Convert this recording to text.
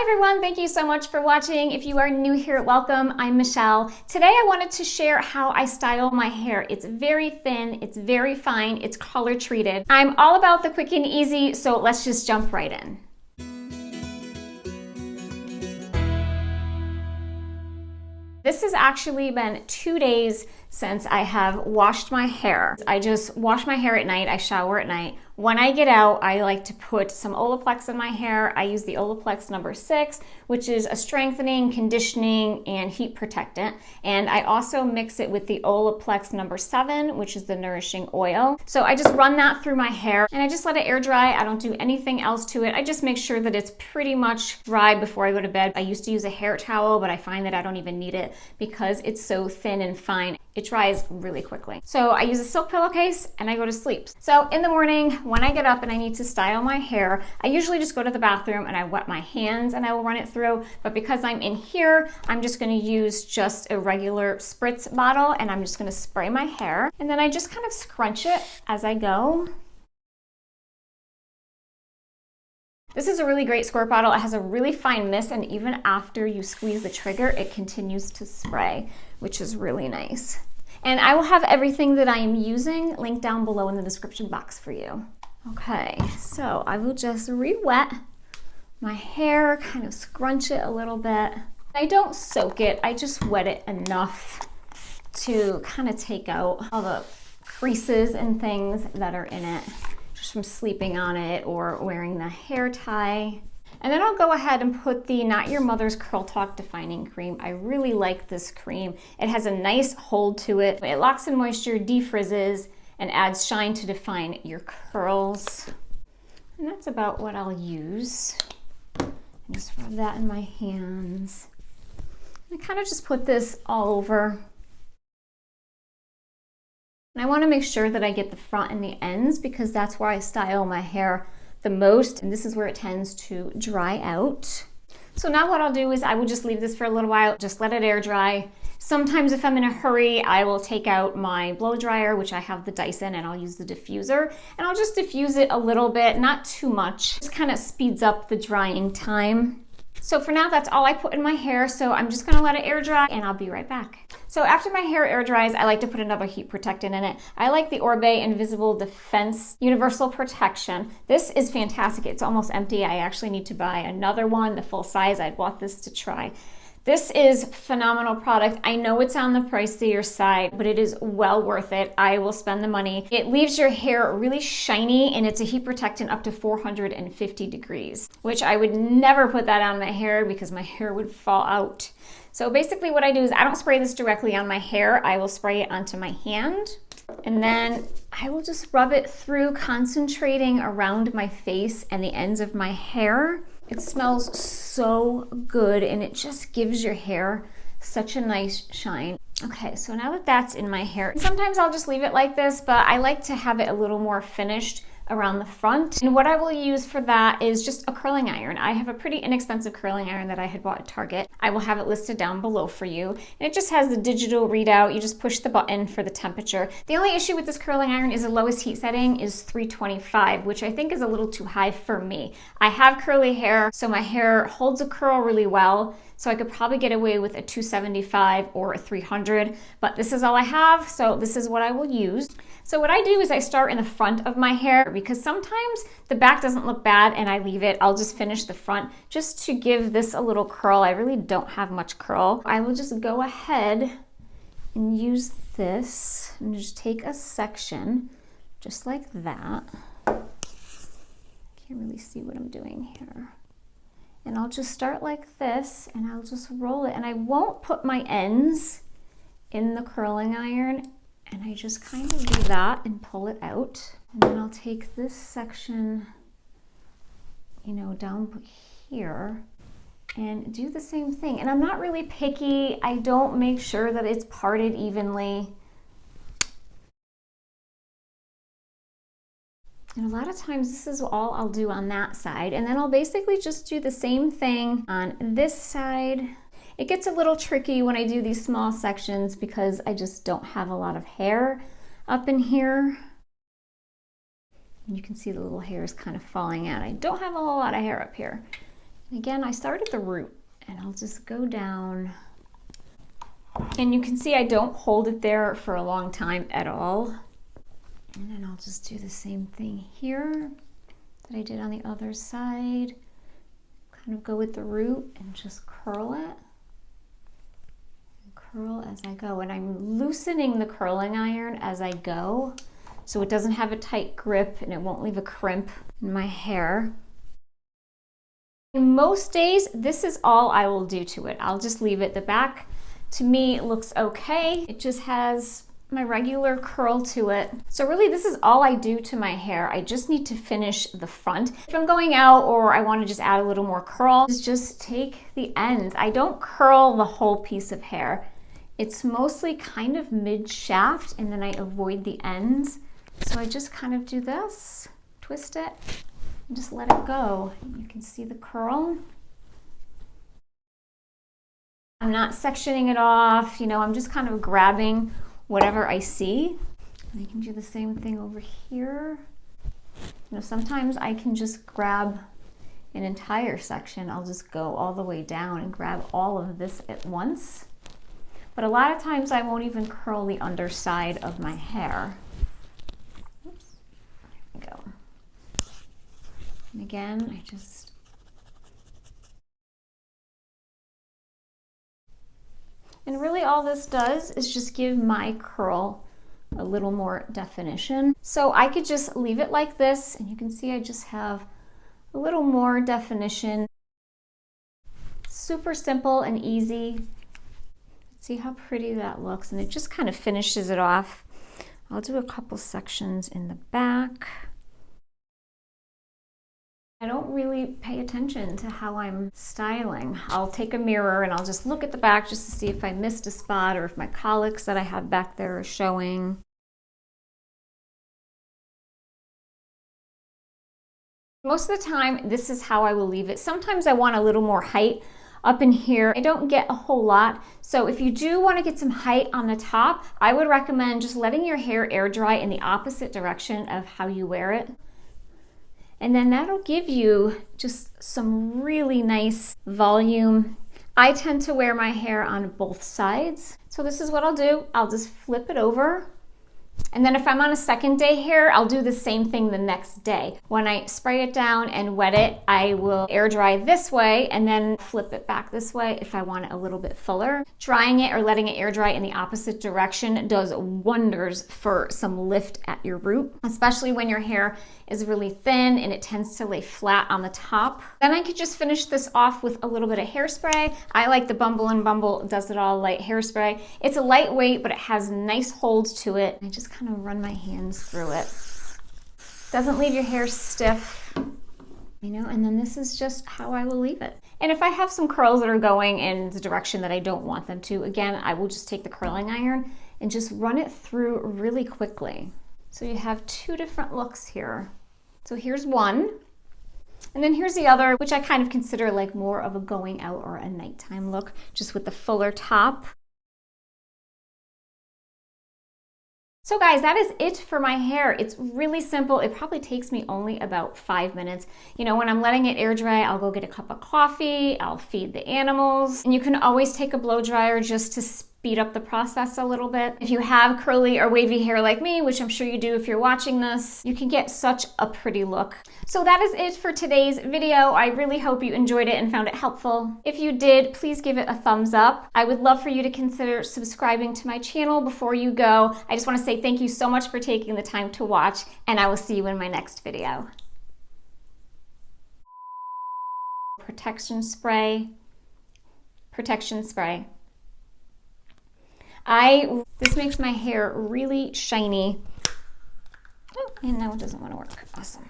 everyone, thank you so much for watching. If you are new here, welcome. I'm Michelle. Today I wanted to share how I style my hair. It's very thin, it's very fine, it's color treated. I'm all about the quick and easy, so let's just jump right in. This has actually been 2 days since I have washed my hair. I just wash my hair at night, I shower at night. When I get out, I like to put some OLAPLEX in my hair. I use the OLAPLEX No. 6, which is a strengthening, conditioning, and heat protectant. And I also mix it with the OLAPLEX No. 7, which is the nourishing oil. So I just run that through my hair and I just let it air dry. I don't do anything else to it. I just make sure that it's pretty much dry before I go to bed. I used to use a hair towel, but I find that I don't even need it because it's so thin and fine. It dries really quickly. So I use a silk pillowcase and I go to sleep. So in the morning, when I get up and I need to style my hair, I usually just go to the bathroom and I wet my hands and I will run it through. But because I'm in here, I'm just gonna use just a regular spritz bottle and I'm just gonna spray my hair. And then I just kind of scrunch it as I go. This is a really great squirt bottle. It has a really fine mist, and even after you squeeze the trigger, it continues to spray, which is really nice. And I will have everything that I am using linked down below in the description box for you. Okay, so I will just re-wet my hair, kind of scrunch it a little bit. I don't soak it, I just wet it enough to kind of take out all the creases and things that are in it from sleeping on it or wearing the hair tie. And then I'll go ahead and put the Not Your Mother's Curl Talk Defining Cream. I really like this cream. It has a nice hold to it. It locks in moisture, defrizzes, and adds shine to define your curls. And that's about what I'll use. Just rub that in my hands. I kind of just put this all over. And I want to make sure that I get the front and the ends because that's where I style my hair the most, and this is where it tends to dry out. So now what I'll do is I will just leave this for a little while, just let it air dry. Sometimes if I'm in a hurry, I will take out my blow dryer, which I have the DYSON, and I'll use the diffuser, and I'll just diffuse it a little bit, not too much. Just kind of speeds up the drying time. So for now, that's all I put in my hair, so I'm just gonna let it air dry and I'll be right back. So after my hair air dries, I like to put another heat protectant in it. I like the ORIBE Invisible Defense Universal Protection. This is fantastic. It's almost empty. I actually need to buy another one, the full size. I bought this to try. This is a phenomenal product. I know it's on the pricier side, but it is well worth it. I will spend the money. It leaves your hair really shiny, and it's a heat protectant up to 450 degrees, which I would never put that on my hair because my hair would fall out. So basically what I do is I don't spray this directly on my hair. I will spray it onto my hand, and then I will just rub it through, concentrating around my face and the ends of my hair. It smells so good and it just gives your hair such a nice shine. Okay, so now that that's in my hair, sometimes I'll just leave it like this, but I like to have it a little more finished around the front. And what I will use for that is just a curling iron. I have a pretty inexpensive curling iron that I had bought at Target. I will have it listed down below for you. And it just has the digital readout. You just push the button for the temperature. The only issue with this curling iron is the lowest heat setting is 325, which I think is a little too high for me. I have curly hair, so my hair holds a curl really well. So I could probably get away with a 275 or a 300, but this is all I have, so this is what I will use. So what I do is I start in the front of my hair because sometimes the back doesn't look bad and I leave it. I'll just finish the front just to give this a little curl. I really don't have much curl. I will just go ahead and use this and just take a section just like that. Can't really see what I'm doing here. And I'll just start like this and I'll just roll it, and I won't put my ends in the curling iron, and I just kind of do that and pull it out. And then I'll take this section, you know, down here and do the same thing. And I'm not really picky. I don't make sure that it's parted evenly. And a lot of times this is all I'll do on that side. And then I'll basically just do the same thing on this side. It gets a little tricky when I do these small sections because I just don't have a lot of hair up in here. And you can see the little hairs kind of falling out. I don't have a whole lot of hair up here. Again, I start at the root and I'll just go down. And you can see I don't hold it there for a long time at all. And then I'll just do the same thing here that I did on the other side. Kind of go with the root and just curl it. And curl as I go. And I'm loosening the curling iron as I go, so it doesn't have a tight grip and it won't leave a crimp in my hair. Most days, this is all I will do to it. I'll just leave it. The back, to me, looks okay. It just has my regular curl to it. So really, this is all I do to my hair. I just need to finish the front. If I'm going out or I want to just add a little more curl, just take the ends. I don't curl the whole piece of hair. It's mostly kind of mid-shaft, and then I avoid the ends. So I just kind of do this, twist it, and just let it go. You can see the curl. I'm not sectioning it off, you know, I'm just kind of grabbing whatever I see. And I can do the same thing over here. You know, sometimes I can just grab an entire section. I'll just go all the way down and grab all of this at once. But a lot of times I won't even curl the underside of my hair. Oops, there we go. And again, I just and really all this does is just give my curl a little more definition. So I could just leave it like this, and you can see I just have a little more definition. Super simple and easy. See how pretty that looks, and it just kind of finishes it off. I'll do a couple sections in the back. I don't really pay attention to how I'm styling. I'll take a mirror and I'll just look at the back just to see if I missed a spot or if my colics that I have back there are showing. Most of the time, this is how I will leave it. Sometimes I want a little more height up in here. I don't get a whole lot. So if you do want to get some height on the top, I would recommend just letting your hair air dry in the opposite direction of how you wear it. And then that'll give you just some really nice volume. I tend to wear my hair on both sides. So this is what I'll do. I'll just flip it over. And then if I'm on a second day hair, I'll do the same thing the next day. When I spray it down and wet it, I will air dry this way and then flip it back this way if I want it a little bit fuller. Drying it or letting it air dry in the opposite direction does wonders for some lift at your root, especially when your hair is really thin and it tends to lay flat on the top. Then I could just finish this off with a little bit of hairspray. I like the Bumble and Bumble Does It All light hairspray. It's a lightweight, but it has nice holds to it. I just kind of run my hands through it. Doesn't leave your hair stiff, you know, and then this is just how I will leave it. And if I have some curls that are going in the direction that I don't want them to, again, I will just take the curling iron and just run it through really quickly. So you have two different looks here. So here's one, and then here's the other, which I kind of consider like more of a going out or a nighttime look, just with the fuller top. So guys, that is it for my hair. It's really simple. It probably takes me only about 5 minutes. You know, when I'm letting it air dry, I'll go get a cup of coffee, I'll feed the animals, and you can always take a blow dryer just to speed up the process a little bit. If you have curly or wavy hair like me, which I'm sure you do if you're watching this, you can get such a pretty look. So that is it for today's video. I really hope you enjoyed it and found it helpful. If you did, please give it a thumbs up. I would love for you to consider subscribing to my channel before you go. I just want to say thank you so much for taking the time to watch, and I will see you in my next video. Protection spray. Protection spray. This makes my hair really shiny. Oh, and now it doesn't want to work. Awesome.